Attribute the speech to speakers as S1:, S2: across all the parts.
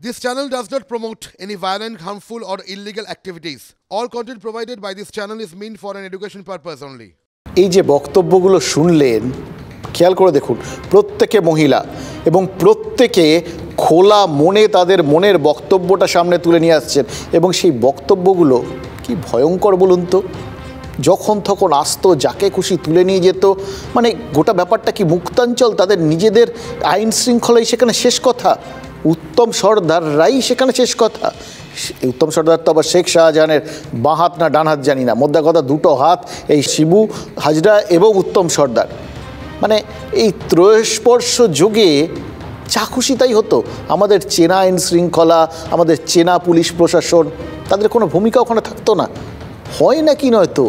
S1: This channel does not promote any violent, harmful, or illegal activities. All content provided by this channel is meant for an education purpose only.
S2: এই যে বক্তব্যগুলো শুনলেন, খেয়াল করে দেখুন, প্রত্যেকে মহিলা এবং প্রত্যেকে খোলা মনে তাদের মনের বক্তব্যটা সামনে তুলে নিয়ে আসছেন এবং সেই বক্তব্যগুলো কি ভয়ঙ্কর বলুন তো। যখন তখন আসতো, যাকে খুশি তুলে নিয়ে যেত, মানে গোটা ব্যাপারটা কি মুক্তাঞ্চল, তাদের নিজেদের আইন শৃঙ্খলাই সেখানে শেষ কথা, উত্তম সর্দাররাই সেখানে শেষ কথা। উত্তম সর্দার তো আবার শেখ শাহজাহানের বাঁ হাত না ডান হাত জানি না, মোদ্দা কথা দুটো হাত, এই শিবু হাজরা এবং উত্তম সর্দার। মানে এই ত্রয়োস্পর্শ যুগে যা খুশি তাই হতো। আমাদের চেনা আইন শৃঙ্খলা, আমাদের চেনা পুলিশ প্রশাসন, তাদের কোনো ভূমিকা ওখানে থাকতো না। হয় না কি নয়তো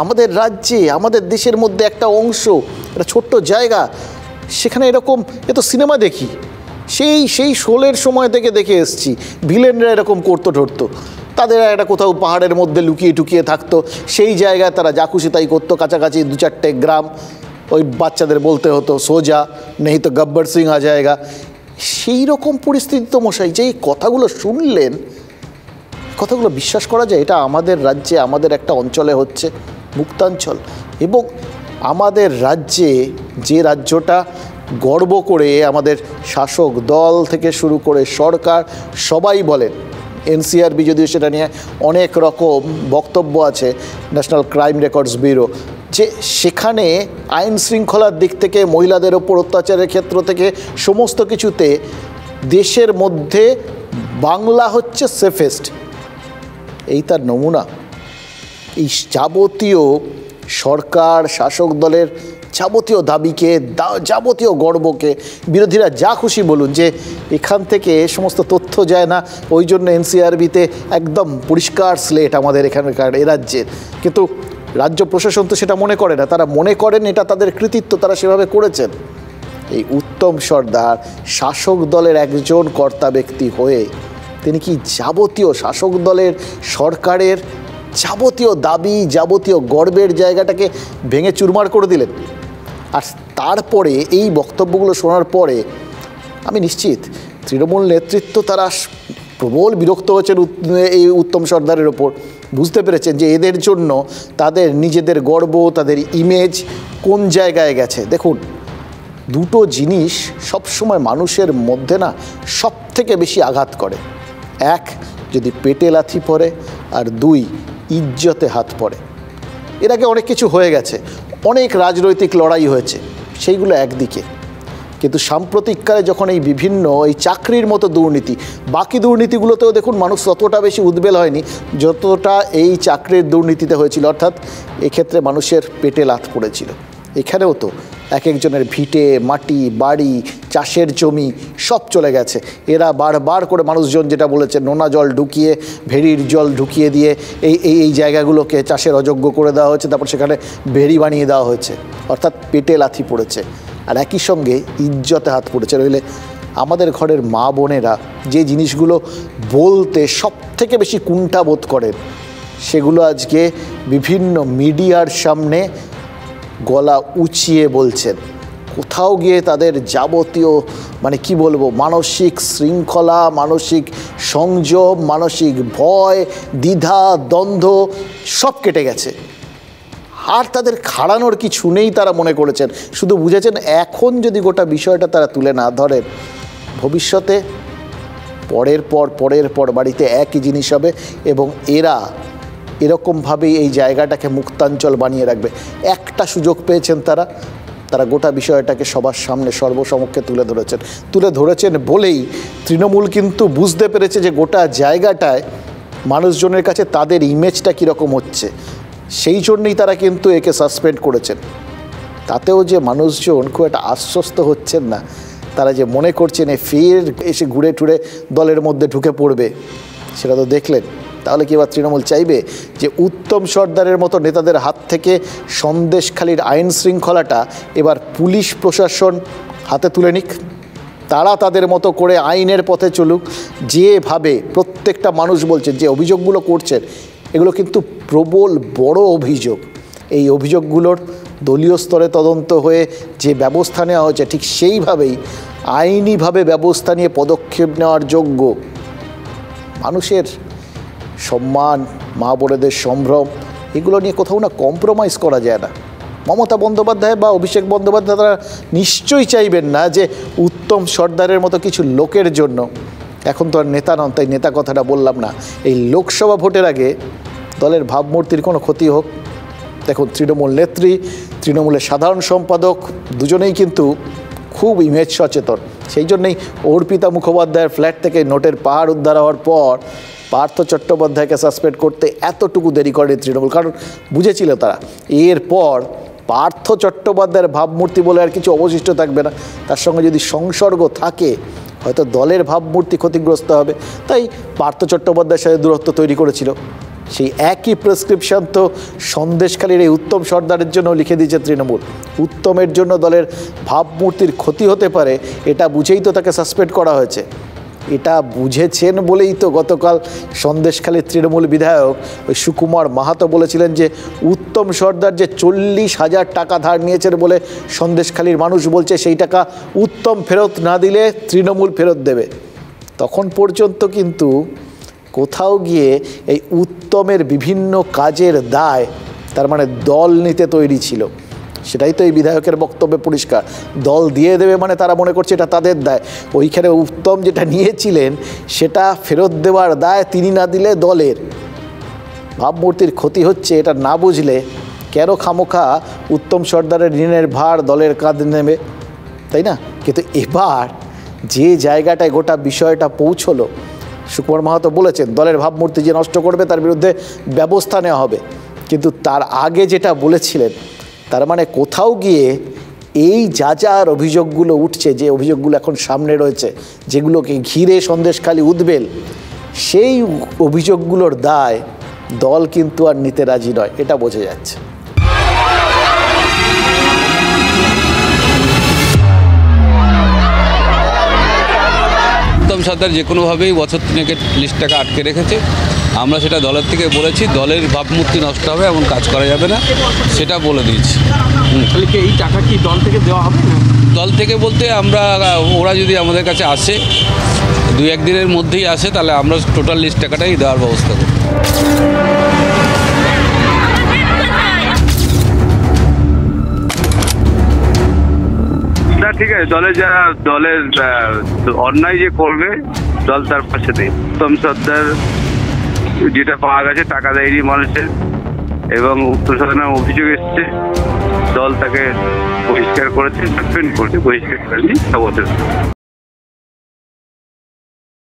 S2: আমাদের রাজ্যে, আমাদের দেশের মধ্যে একটা অংশ, একটা ছোট্ট জায়গা, সেখানে এরকম এ তো সিনেমা দেখি, সেই শোলের সময় থেকে দেখে এসছি। ভিলেনরা এরকম করতো ঠরতো, তাদের একটা কোথাও পাহাড়ের মধ্যে লুকিয়ে টুকিয়ে থাকতো, সেই জায়গায় তারা যা খুশি তাই করতো। কাছাকাছি 2-4টে গ্রাম, ওই বাচ্চাদের বলতে হতো সোজা নেই তো গব্বর সিং আ জায়গা। সেই রকম পরিস্থিতি তো মশাই, যে এই কথাগুলো শুনলেন, কথাগুলো বিশ্বাস করা যায় এটা আমাদের রাজ্যে, আমাদের একটা অঞ্চলে হচ্ছে, মুক্তাঞ্চল। এবং আমাদের রাজ্যে, যে রাজ্যটা গর্ব করে আমাদের শাসক দল থেকে শুরু করে সরকার সবাই বলেন, এনসিআরবি যদিও সেটা নিয়ে অনেক রকম বক্তব্য আছে, ন্যাশনাল ক্রাইম রেকর্ডস ব্যুরো, যে সেখানে আইন শৃঙ্খলার দিক থেকে, মহিলাদের ওপর অত্যাচারের ক্ষেত্র থেকে, সমস্ত কিছুতে দেশের মধ্যে বাংলা হচ্ছে সেফেস্ট। এই তার নমুনা। এই যাবতীয় সরকার শাসক দলের যাবতীয় দাবিকে, যাবতীয় গর্বকে বিরোধীরা যা খুশি বলুন যে এখান থেকে সমস্ত তথ্য যায় না, ওই জন্য এনসিআরবিতে একদম পরিষ্কার স্লেট আমাদের এখানকার এ রাজ্যের। কিন্তু রাজ্য প্রশাসন তো সেটা মনে করে না, তারা মনে করেন এটা তাদের কৃতিত্ব, তারা সেভাবে করেছেন। এই উত্তম সর্দার শাসক দলের একজন কর্তা ব্যক্তি হয়ে তিনি কি যাবতীয় শাসক দলের, সরকারের যাবতীয় দাবি, যাবতীয় গর্বের জায়গাটাকে ভেঙে চুরমার করে দিলেন। আর তারপরে এই বক্তব্যগুলো শোনার পরে আমি নিশ্চিত তৃণমূল নেতৃত্ব তারা প্রবল বিরক্ত হয়েছেন এই উত্তম সর্দারের ওপর। বুঝতে পেরেছেন যে এদের জন্য তাদের নিজেদের গর্ব, তাদের ইমেজ কোন জায়গায় গেছে। দেখুন, দুটো জিনিস সবসময় মানুষের মধ্যে না সব থেকে বেশি আঘাত করে। এক, যদি পেটে লাথি পড়ে, আর দুই, ইজ্জতে হাত পড়ে। এর আগে অনেক কিছু হয়ে গেছে, অনেক রাজনৈতিক লড়াই হয়েছে, সেইগুলো একদিকে। কিন্তু সাম্প্রতিককালে যখন এই বিভিন্ন এই চাকরির মতো দুর্নীতি, বাকি দুর্নীতিগুলোতেও দেখুন মানুষ ততটা বেশি উদ্বেল হয়নি যতটা এই চাকরির দুর্নীতিতে হয়েছিল। অর্থাৎ এক্ষেত্রে মানুষের পেটে লাথ পড়েছিল। এখানেও তো এক একজনের ভিটে মাটি, বাড়ি, চাষের জমি সব চলে গেছে। এরা বারবার করে মানুষজন যেটা বলেছে, নোনা জল ঢুকিয়ে, ভেড়ির জল ঢুকিয়ে দিয়ে এই জায়গাগুলোকে চাষের অযোগ্য করে দেওয়া হয়েছে, তারপর সেখানে ভেড়ি বানিয়ে দেওয়া হয়েছে। অর্থাৎ পেটে লাথি পড়েছে, আর একই সঙ্গে ইজ্জতে হাত পড়েছে। নইলে আমাদের ঘরের মা বোনেরা যে জিনিসগুলো বলতে সব থেকে বেশি কুণ্ঠা বোধ করেন, সেগুলো আজকে বিভিন্ন মিডিয়ার সামনে গলা উঁচিয়ে বলছেন। কোথাও গিয়ে তাদের যাবতীয় মানে কি বলবো, মানসিক শৃঙ্খলা, মানসিক সংযম, মানসিক ভয়, দ্বিধা, দ্বন্দ্ব সব কেটে গেছে। আর তাদের খাড়ানোর কিছু নেই, তারা মনে করেছেন। শুধু বুঝেছেন এখন যদি গোটা বিষয়টা তারা তুলে না ধরেন, ভবিষ্যতে পরের পর বাড়িতে একই জিনিস হবে এবং এরা এরকমভাবেই এই জায়গাটাকে মুক্তাঞ্চল বানিয়ে রাখবে। একটা সুযোগ পেয়েছেন তারা গোটা বিষয়টাকে সবার সামনে সর্বসমক্ষে তুলে ধরেছেন বলেই তৃণমূল কিন্তু বুঝতে পেরেছে যে গোটা জায়গাটায় মানুষজনের কাছে তাদের ইমেজটা কীরকম হচ্ছে। সেই জন্যই তারা কিন্তু একে সাসপেন্ড করেছেন। তাতেও যে মানুষজন খুব একটা আশ্বস্ত হচ্ছেন না, তারা যে মনে করছেন ফের এসে ঘুরে টুরে দলের মধ্যে ঢুকে পড়বে, সেটা তো দেখলেন। তাহলে কি এবার তৃণমূল চাইবে যে উত্তম সর্দারের মতো নেতাদের হাত থেকে সন্দেশখালির আইন শৃঙ্খলাটা এবার পুলিশ প্রশাসন হাতে তুলে নিক, তারা তাদের মতো করে আইনের পথে চলুক? যেভাবে প্রত্যেকটা মানুষ বলছেন, যে অভিযোগগুলো করছেন, এগুলো কিন্তু প্রবল বড় অভিযোগ। এই অভিযোগগুলোর দলীয় স্তরে তদন্ত হয়ে যে ব্যবস্থা নেওয়া হয়েছে, ঠিক সেইভাবেই আইনিভাবে ব্যবস্থা নিয়ে পদক্ষেপ নেওয়ার যোগ্য। মানুষের সম্মান, মা বোনেদের সম্ভ্রম, এগুলো নিয়ে কোথাও না কম্প্রোমাইজ করা যায় না। মমতা বন্দ্যোপাধ্যায় বা অভিষেক বন্দ্যোপাধ্যায় তারা নিশ্চয়ই চাইবেন না যে উত্তম সর্দারের মতো কিছু লোকের জন্য, এখন তো আর নেতা নন তাই নেতা কথাটা বললাম না, এই লোকসভা ভোটের আগে দলের ভাবমূর্তির কোনো ক্ষতি হোক। দেখুন, তৃণমূল নেত্রী, তৃণমূলের সাধারণ সম্পাদক দুজনেই কিন্তু খুব ইমেজ সচেতন। সেই জন্যই অর্পিতা মুখোপাধ্যায়ের ফ্ল্যাট থেকে নোটের পাহাড় উদ্ধার হওয়ার পর পার্থ চট্টোপাধ্যায়কে সাসপেন্ড করতে এতটুকু দেরি করেনি তৃণমূল, কারণ বুঝেছিল তারা এরপর পার্থ চট্টোপাধ্যায়ের ভাবমূর্তি বলে আর কিছু অবশিষ্ট থাকবে না। তার সঙ্গে যদি সংসর্গ থাকে হয়তো দলের ভাবমূর্তি ক্ষতিগ্রস্ত হবে, তাই পার্থ চট্টোপাধ্যায়ের সাথে দূরত্ব তৈরি করেছিল। সেই একই প্রেসক্রিপশন তো সন্দেশখালীর এই উত্তম সর্দারের জন্য লিখে দিয়েছে তৃণমূল। উত্তমের জন্য দলের ভাবমূর্তির ক্ষতি হতে পারে এটা বুঝেই তো তাকে সাসপেন্ড করা হয়েছে। এটা বুঝেছেন বলেই তো গতকাল সন্দেশখালীর তৃণমূল বিধায়ক ওই সুকুমার মাহাতো বলেছিলেন যে উত্তম সর্দার যে 40,000 টাকা ধার নিয়েছেন বলে সন্দেশখালীর মানুষ বলছে সেই টাকা উত্তম ফেরত না দিলে তৃণমূল ফেরত দেবে। তখন পর্যন্ত কিন্তু কোথাও গিয়ে এই উত্তমের বিভিন্ন কাজের দায় তার মানে দল নিতে তৈরি ছিল। সেটাই তো এই বিধায়কের বক্তব্যে পরিষ্কার, দল দিয়ে দেবে মানে তারা মনে করছে এটা তাদের দায়। ওইখানে উত্তম যেটা নিয়েছিলেন সেটা ফেরত দেওয়ার দায় তিনি না দিলে দলের। ভাবমূর্তির ক্ষতি হচ্ছে এটা না বুঝলে কেন খামোখা উত্তম সর্দারের ঋণের ভার দলের কাঁধে নেবে, তাই না? কিন্তু এবার যে জায়গাটায় গোটা বিষয়টা পৌঁছলো, সুকুমার মাহাতো বলেছেন দলের ভাবমূর্তি যে নষ্ট করবে তার বিরুদ্ধে ব্যবস্থা নেওয়া হবে, কিন্তু তার আগে যেটা বলেছিলেন তার মানে কোথাও গিয়ে এই যার অভিযোগগুলো উঠছে, যে অভিযোগগুলো এখন সামনে রয়েছে, যেগুলোকে ঘিরে সন্দেশখালী উদ্বেল, সেই অভিযোগগুলোর দায় দল কিন্তু আর নিতে রাজি নয়, এটা বোঝা যাচ্ছে।
S3: উত্তম সর্দার যে কোনোভাবেই বছর 3 লিস্ট টাকা আটকে রেখেছে। আমরা সেটা দলের থেকে বলেছি, দলের ভাবমূর্তি নষ্ট হবে, এমন কাজ করা যাবে না, সেটা বলে দিয়েছি।
S4: তাহলে কি এই টাকা কি দল থেকে দেওয়া হবে না?
S3: দল থেকে বলতে আমরা, ওরা যদি আমাদের কাছে আসে 2-1 দিনের মধ্যেই আসে, তাহলে আমরা টোটাল লিস্ট টাকাটাই দেওয়ার ব্যবস্থা করব।
S5: ঠিক আছে, দলের অন্যায় যে করবে দল তার পাশে দেয়। উত্তম সর্দার যেটা পাওয়া গেছে টাকা দেয়নি মানুষের, এবং উত্তম সর্দারের অভিযোগ এসছে, দল তাকে বহিষ্কার করেছে, সাসপেন্ড করেছে, বহিষ্কার করেনি।